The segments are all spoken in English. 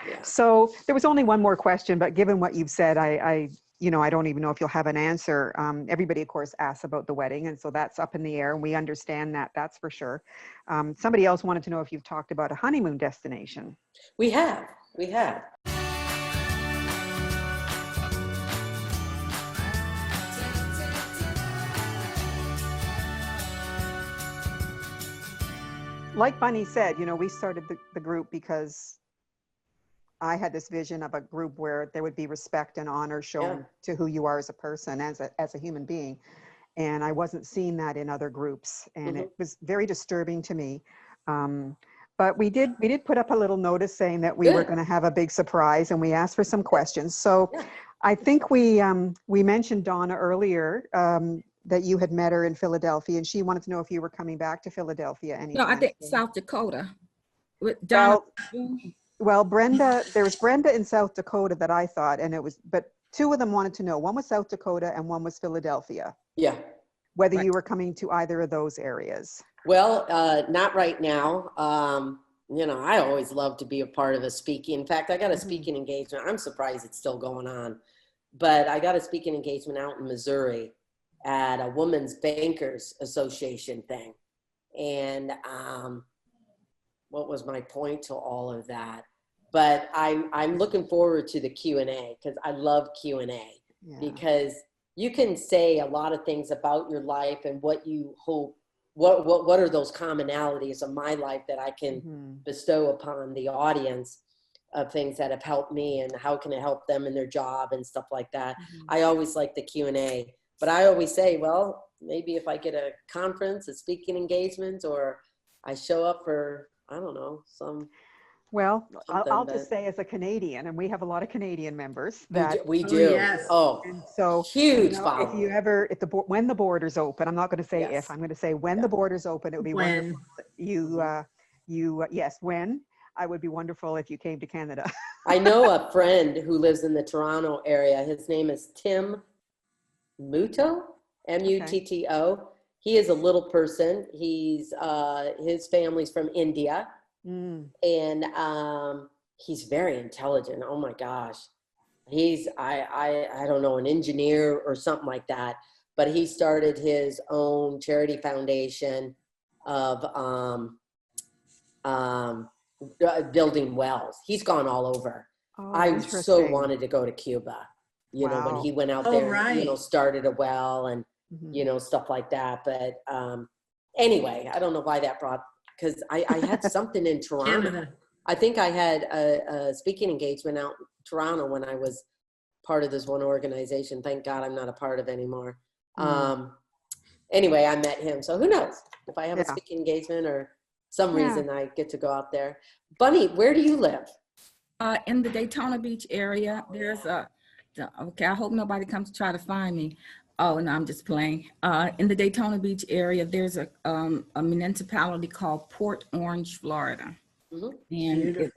Yeah. So there was only one more question, but given what you've said, I don't even know if you'll have an answer. Everybody, of course, asks about the wedding, and so that's up in the air, and we understand that, that's for sure. Somebody else wanted to know if you've talked about a honeymoon destination. We have. Like Bunny said, we started the group because I had this vision of a group where there would be respect and honor shown to who you are as a person, as a human being. And I wasn't seeing that in other groups. And it was very disturbing to me. But we did put up a little notice saying that we were going to have a big surprise, and we asked for some questions. So I think we mentioned Donna earlier, that you had met her in Philadelphia, and she wanted to know if you were coming back to Philadelphia anytime. No, I think South Dakota. With Donna. Well, Brenda, there was Brenda in South Dakota that I thought, but two of them wanted to know. One was South Dakota and one was Philadelphia. Yeah. Whether you were coming to either of those areas. Well, not right now. I always love to be a part of a speaking. In fact, I got a speaking engagement. I'm surprised it's still going on. But I got a speaking engagement out in Missouri at a Women's Bankers Association thing. And what was my point to all of that? But I'm looking forward to the Q&A, because I love Q&A, because you can say a lot of things about your life and what you hope, what are those commonalities of my life that I can bestow upon the audience of things that have helped me, and how can it help them in their job and stuff like that. I always like the Q&A, but I always say, well, maybe if I get a conference, a speaking engagement, or I show up for, I don't know, Well, I'll just say, as a Canadian, and we have a lot of Canadian members that we do. Yes. Oh, and so huge if you ever, when the borders open, I'm not going to say if, I'm going to say when the borders open, it would be When. wonderful. When. I would be wonderful if you came to Canada. I know a friend who lives in the Toronto area. His name is Tim Mutto, M-U-T-T-O. He is a little person. He's his family's from India. And he's very intelligent. Oh my gosh. He's I don't know, an engineer or something like that, but he started his own charity foundation of building wells. He's gone all over. I so wanted to go to Cuba, when he went out there, started a well and stuff like that. But anyway, I don't know why that brought, because I had something in Toronto. Canada. I think I had a speaking engagement out in Toronto when I was part of this one organization. Thank God I'm not a part of it anymore. Anyway, I met him. So who knows if I have a speaking engagement or some reason I get to go out there. Bunny, where do you live? In the Daytona Beach area. There's okay, I hope nobody comes to try to find me. Oh, no, I'm just playing. In the Daytona Beach area, there's a municipality called Port Orange, Florida. And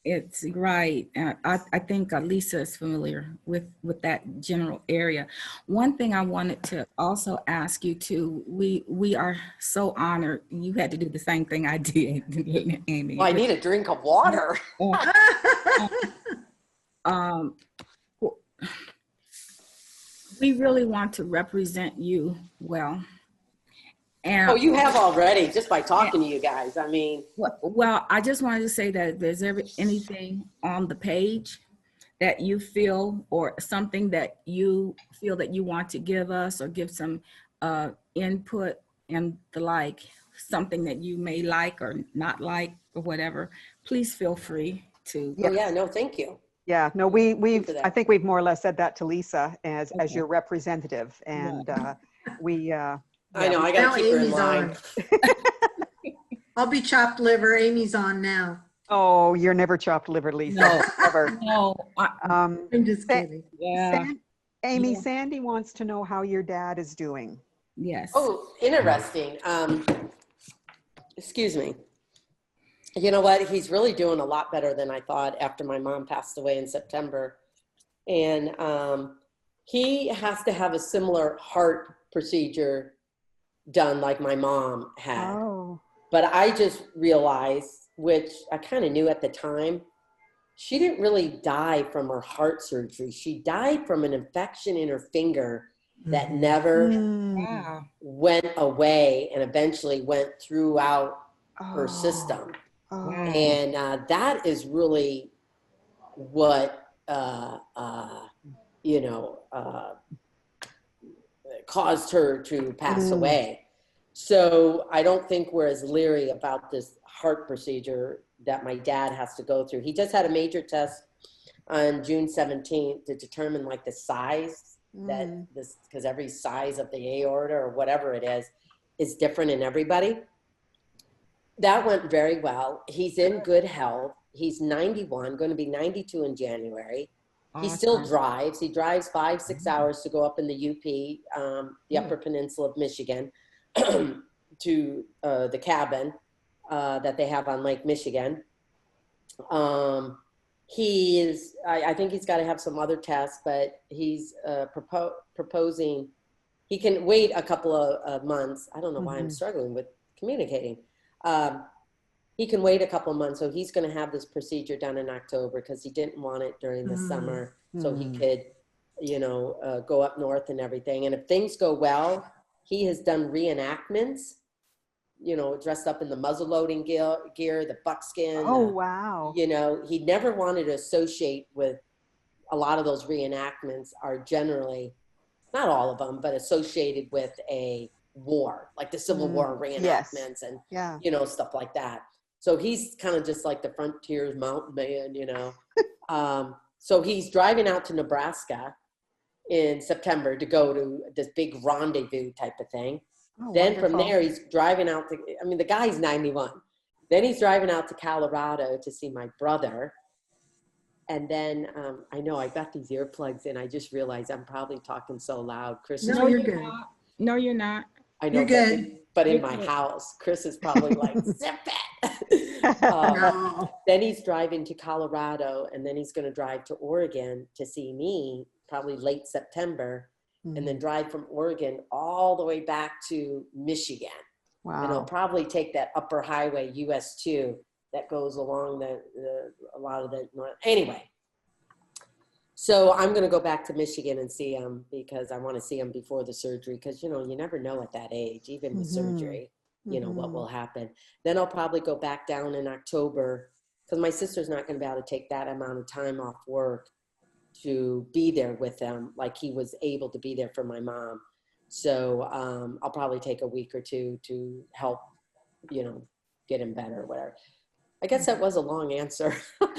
it's right. I think Lisa is familiar with that general area. One thing I wanted to also ask you too, we are so honored. You had to do the same thing I did, Amy. Well, I need a drink of water. We really want to represent you well. And you have already, just by talking to you guys. I mean, well, I just wanted to say that if there's anything on the page that you feel, or something that you feel that you want to give us, or give some input and the like, something that you may like or not like or whatever, please feel free to. Thank you. Yeah, no, I think we've more or less said that to Lisa as your representative, and I know, I got to keep her in line. I'll be chopped liver. Amy's on now. Oh, you're never chopped liver, Lisa. No, never. No. I'm just kidding. Yeah. Amy, Sandy wants to know how your dad is doing. Yes. Oh, interesting. Excuse me. You know what? He's really doing a lot better than I thought after my mom passed away in September. And he has to have a similar heart procedure done like my mom had. But I just realized, which I kind of knew at the time, she didn't really die from her heart surgery. She died from an infection in her finger that never Wow. went away and eventually went throughout her Oh, system. oh, And that is really what, you know, caused her to pass away. So I don't think we're as leery about this heart procedure that my dad has to go through. He just had a major test on June 17th to determine like the size that this, because every size of the aorta or whatever it is different in everybody. That went very well. He's in good health. He's 91, going to be 92 in January. He still drives. He drives 5-6 hours to go up in the UP, the Upper Peninsula of Michigan, to the cabin that they have on Lake Michigan. He is, I think he's got to have some other tests, but he's proposing, he can wait a couple of months. I don't know why I'm struggling with communicating. He can wait a couple of months. So he's going to have this procedure done in October because he didn't want it during the summer. So he could, you know, go up north and everything. And if things go well, he has done reenactments, you know, dressed up in the muzzle loading gear, the buckskin. oh, wow. You know, he never wanted to associate with a lot of those reenactments are generally, not all of them, but associated with a war, like the Civil War reenactments and, you know, stuff like that. So he's kind of just like the frontiers mountain man, you know. So he's driving out to Nebraska in September to go to this big rendezvous type of thing. Oh, then wonderful. from there, he's driving out to, I mean, the guy's 91. Then he's driving out to Colorado to see my brother. And then I know I got these earplugs in. I just realized I'm probably talking so loud. Chris, No, you're good. No, you're not. I know, You're good. but in my house, Chris is probably like, zip it. No. Then he's driving to Colorado, and then he's going to drive to Oregon to see me, probably late September, and then drive from Oregon all the way back to Michigan. Wow. And he'll probably take that upper highway, US 2, that goes along a lot of the north. Anyway, so I'm going to go back to Michigan and see him because I want to see him before the surgery because, you know, you never know at that age, even with surgery, you know, what will happen. Then I'll probably go back down in October because my sister's not going to be able to take that amount of time off work to be there with them like he was able to be there for my mom. So I'll probably take a week or two to help, you know, get him better or whatever. I guess that was a long answer.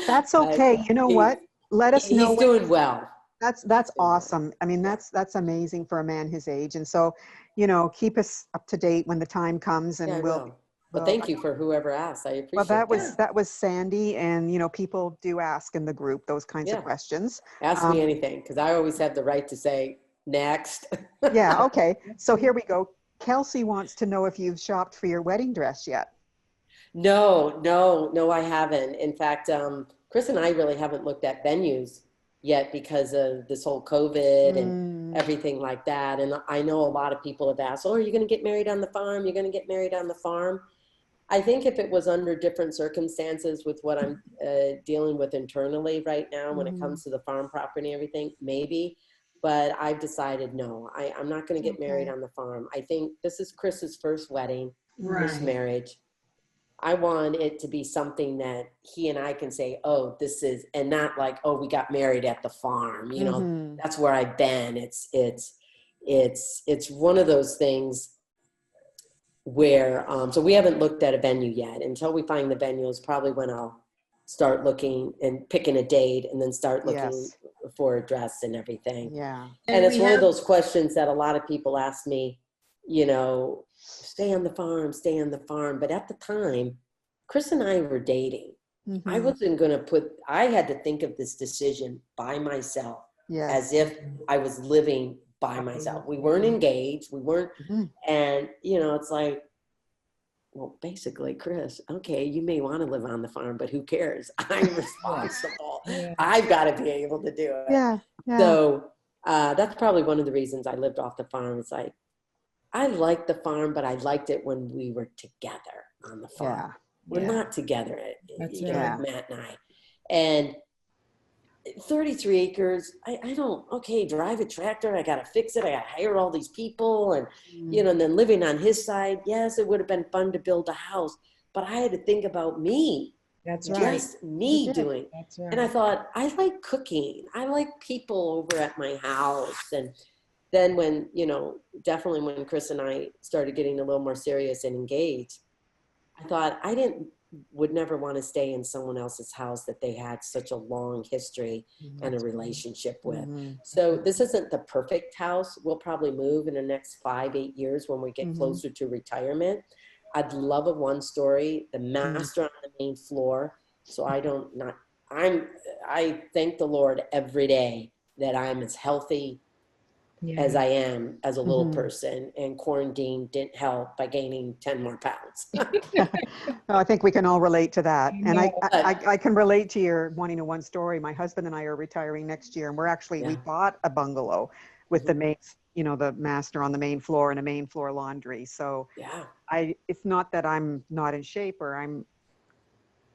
That's okay. You know what? Let us know. He's doing well. That's awesome. I mean, that's amazing for a man his age. And so, you know, keep us up to date when the time comes, and Well, thank you for whoever asked. I appreciate well, that was Sandy, and you know, people do ask in the group those kinds of questions. Ask me anything because I always have the right to say next. Yeah. Okay. So here we go. Kelsey wants to know if you've shopped for your wedding dress yet. No, I haven't. In fact, Chris and I really haven't looked at venues yet because of this whole COVID and everything like that. And I know a lot of people have asked, oh, are you going to get married on the farm? You're going to get married on the farm? I think if it was under different circumstances with what I'm dealing with internally right now when it comes to the farm property and everything, maybe. But I've decided, no, I'm not going to get married on the farm. I think this is Chris's first wedding, first marriage. I want it to be something that he and I can say, oh, this is, and not like, oh, we got married at the farm. You know, that's where I've been. It's one of those things where, so we haven't looked at a venue yet. Until we find the venue is probably when I'll start looking and picking a date and then start looking for a dress and everything. Yeah. And it's one of those questions that a lot of people ask me, you know, stay on the farm. But at the time, Chris and I were dating. I wasn't going to I had to think of this decision by myself as if I was living by myself. We weren't engaged. We weren't. And, you know, it's like, well, basically, Chris, okay, you may want to live on the farm, but who cares? I'm responsible. I've got to be able to do it. Yeah. So that's probably one of the reasons I lived off the farm. It's like, I liked the farm, but I liked it when we were together on the farm. We're not together, you know, Matt and I. And 33 acres. I don't, okay, drive a tractor. I got to fix it. I got to hire all these people. And, and then living on his side. Yes, it would have been fun to build a house, but I had to think about me. That's right. Just me doing. That's right. And I thought, I like cooking. I like people over at my house. And then when, definitely when Chris and I started getting a little more serious and engaged, I thought would never want to stay in someone else's house that they had such a long history and a relationship with. So this isn't the perfect house. We'll probably move in the next 5-8 years when we get closer to retirement. I'd love a 1-story, the master on the main floor. So I thank the Lord every day that I'm as healthy as I am as a little person, and quarantine didn't help by gaining 10 more pounds. No, I think we can all relate to that. And I can relate to your wanting a 1-story. My husband and I are retiring next year, and we bought a bungalow with the main, the master on the main floor and a main floor laundry. So it's not that I'm not in shape or I'm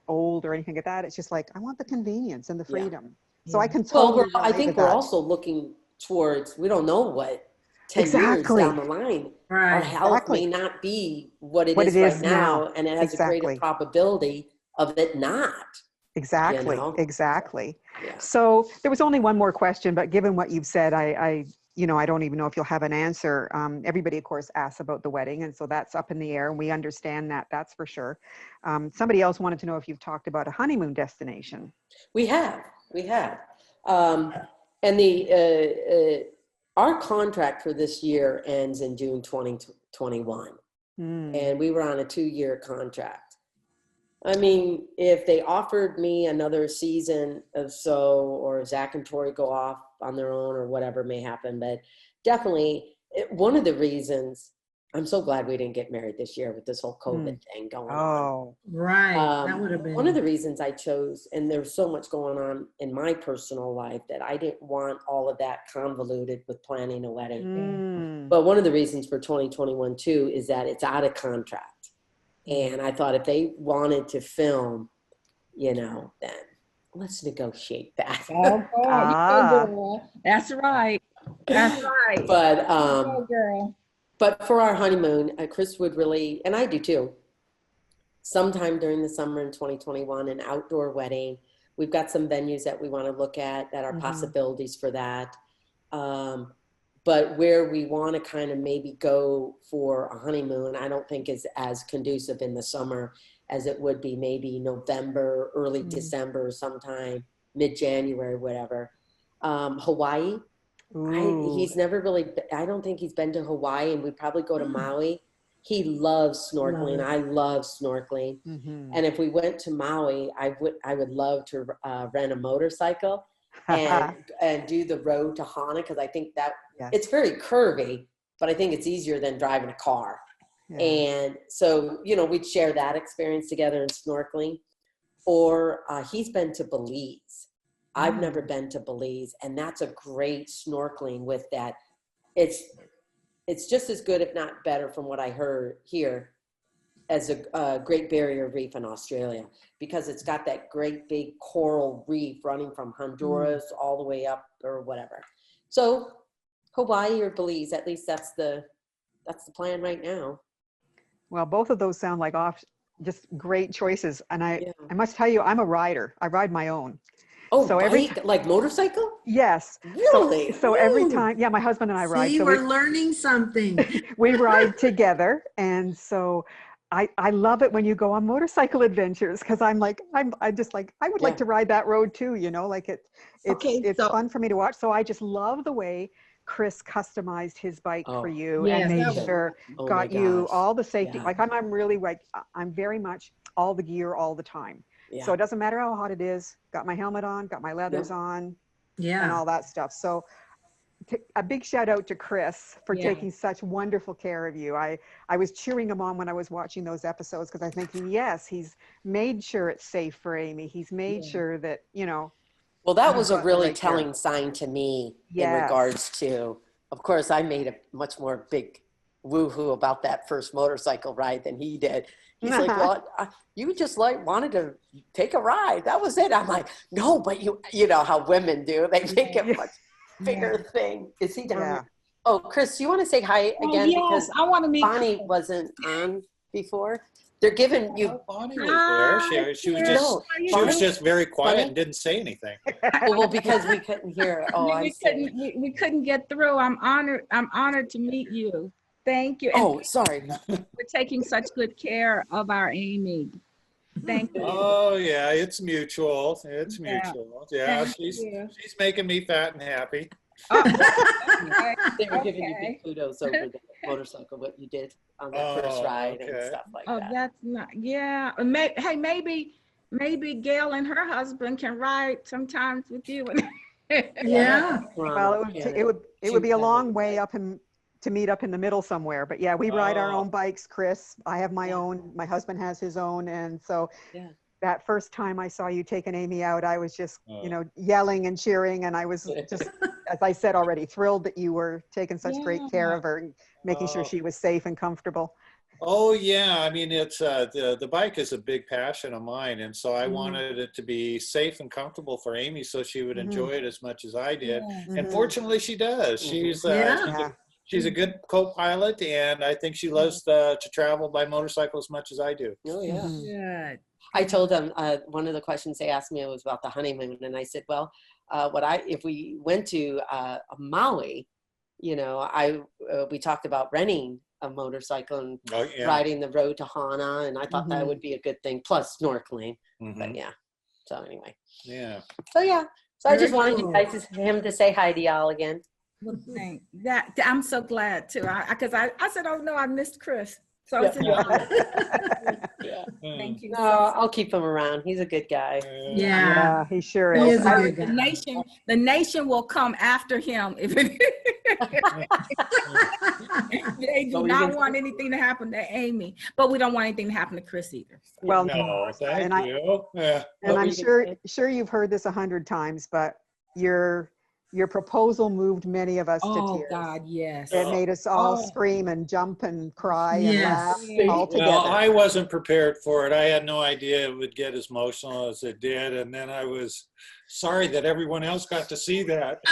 old or anything like that. It's just like, I want the convenience and the freedom. So I can totally I think we're also looking towards, we don't know what 10 years down the line, our health may not be what it is right now, and it has a greater probability of it not. Exactly. Yeah. So there was only one more question, but given what you've said, I don't even know if you'll have an answer. Everybody, of course, asks about the wedding, and so that's up in the air, and we understand that, that's for sure. Somebody else wanted to know if you've talked about a honeymoon destination. We have. And our contract for this year ends in June 2021. And we were on a 2-year contract. I mean, if they offered me another season of or Zach and Tori go off on their own or whatever may happen, but definitely one of the reasons, I'm so glad we didn't get married this year with this whole COVID thing going on. Right. That would have been one of the reasons I chose, and there's so much going on in my personal life that I didn't want all of that convoluted with planning a wedding. But one of the reasons for 2021 too is that it's out of contract. And I thought if they wanted to film, then let's negotiate that. That's right. That's right. But for our honeymoon, Chris would really, and I do too, sometime during the summer in 2021, an outdoor wedding. We've got some venues that we want to look at that are possibilities for that. But where we want to kind of maybe go for a honeymoon, I don't think is as conducive in the summer as it would be maybe November, early December, sometime mid-January, whatever. Hawaii. He's never really, I don't think he's been to Hawaii, and we'd probably go to Maui. He loves snorkeling. I love snorkeling. And if we went to Maui, I would love to rent a motorcycle and do the road to Hana, because I think that it's very curvy, but I think it's easier than driving a car. And so, we'd share that experience together in snorkeling. Or he's been to Belize. I've never been to Belize, and that's a great snorkeling with that. It's just as good, if not better, from what I heard here, as a Great Barrier Reef in Australia, because it's got that great big coral reef running from Honduras all the way up or whatever. So Hawaii or Belize, at least that's the plan right now. Well, both of those sound like just great choices. And I must tell you, I'm a rider. I ride my own. Oh, so like motorcycle? Yes. Really? So every time, my husband and I ride. See, we're learning something. We ride together. And so I love it when you go on motorcycle adventures, because I would like to ride that road too, it's fun for me to watch. So I just love the way Chris customized his bike for you and made sure got you all the safety. Like I'm really I'm very much all the gear all the time. So it doesn't matter how hot it is, got my helmet on, got my leathers on, and all that stuff. So a big shout out to Chris for taking such wonderful care of you. I was cheering him on when I was watching those episodes, because I was thinking, yes, he's made sure it's safe for Amy. He's made sure that, Well, that was a really telling sign to me in regards to, of course, I made a much more big woohoo about that first motorcycle ride than he did. He's like, well, you just like wanted to take a ride. That was it. I'm like, no, but you know how women do. They make it much bigger thing. Is he down there? Oh, Chris, you want to say hi again? Yes, because I want to meet Bonnie wasn't on before. They're giving you. Bonnie was there. She was just very quiet and didn't say anything. Well, because we couldn't hear. Oh, we couldn't get through. I'm honored to meet you. Thank you. And sorry. we're taking such good care of our Amy. Thank you. Oh yeah, it's mutual. It's mutual. Yeah, she's making me fat and happy. They were giving you big kudos over the motorcycle, what you did on that first ride and stuff like that. Oh, that's not, hey, maybe Gayle and her husband can ride sometimes with you. Yeah. Well, it would be a long way up to meet up in the middle somewhere. But yeah, we ride our own bikes, Chris. I have my own, my husband has his own. And so that first time I saw you taking Amy out, I was just, you know, yelling and cheering. And I was just, as I said already, thrilled that you were taking such great care of her and making sure she was safe and comfortable. Oh yeah, I mean, it's the bike is a big passion of mine, and so I wanted it to be safe and comfortable for Amy, so she would enjoy it as much as I did. And fortunately, she does. She's a good co-pilot, and I think she loves to travel by motorcycle as much as I do. Oh yeah. Good. I told them one of the questions they asked me was about the honeymoon, and I said, well, if we went to Maui, you know, we talked about renting a motorcycle and riding the road to Hana, and I thought that would be a good thing, plus snorkeling. But yeah, so anyway. Yeah. So I just wanted him to say hi to y'all again. Well, thank that. I'm so glad too. Because I said, oh no, I missed Chris. So it's thank you. No, I'll keep him around. He's a good guy. Yeah, he sure He is. is a good guy. The nation will come after him if they do not want anything to happen to Amy, but we don't want anything to happen to Chris either. Well, No, thank you. And I'm sure you've heard this 100 times, but your proposal moved many of us to tears. Oh God, yes. It made us all scream and jump and cry and laugh all together. Well, I wasn't prepared for it. I had no idea it would get as emotional as it did, and then I was sorry that everyone else got to see that.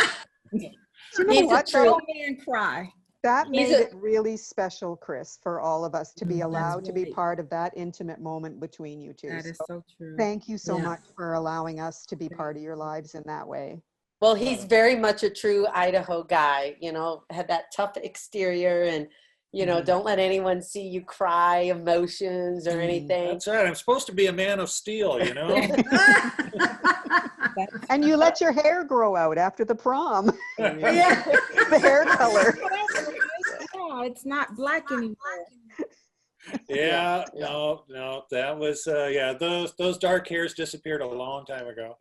You know what, True man cry. That made it really special, Chris, for all of us to be allowed to be part of that intimate moment between you two. That is so true. Thank you so much for allowing us to be part of your lives in that way. Well, he's very much a true Idaho guy, you know, had that tough exterior and, you know, don't let anyone see you cry emotions or anything. That's right. I'm supposed to be a man of steel, you know. And you let your hair grow out after the prom. Yeah. The hair color. No, it's not black anymore. No, that was those dark hairs disappeared a long time ago.